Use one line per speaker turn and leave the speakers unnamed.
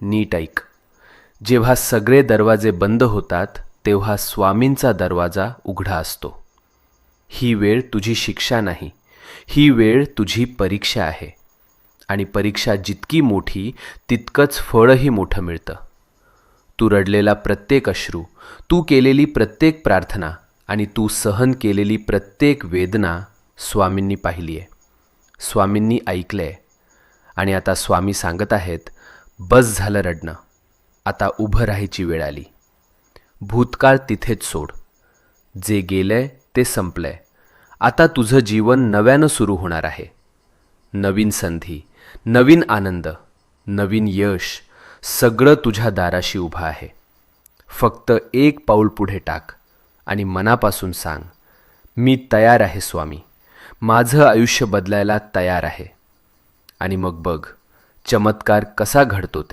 नीट ऐक. जेव्हा सगळे दरवाजे बंद होतात तेव्हा स्वामींचा दरवाजा उघडा असतो. ही वेळ तुझी शिक्षा नाही, ही वेळ तुझी परीक्षा आहे. आणि परीक्षा जितकी मोठी तितकंच फळही मोठं मिळतं. तू रडलेला प्रत्येक अश्रू, तू केलेली प्रत्येक प्रार्थना आणि तू सहन केलेली प्रत्येक वेदना स्वामींनी पाहिली आहे, स्वामींनी ऐकलं आहे. आणि आता स्वामी सांगत आहेत, बस झालं रडणं, आता उभं राहायची वेळ आली. भूतकाळ तिथेच सोड. जे गेलंय ते संपलंय. आता तुझं जीवन नव्यानं सुरू होणार आहे. नवीन संधी, नवीन आनंद, नवीन यश, सगळं तुझ्या दाराशी उभं आहे. फक्त एक पाऊल पुढे टाक आणि मनापासून सांग, मी तयार आहे स्वामी, माझं आयुष्य बदलायला तयार आहे. आणि मग बघ चमत्कार कसा घडतो ते.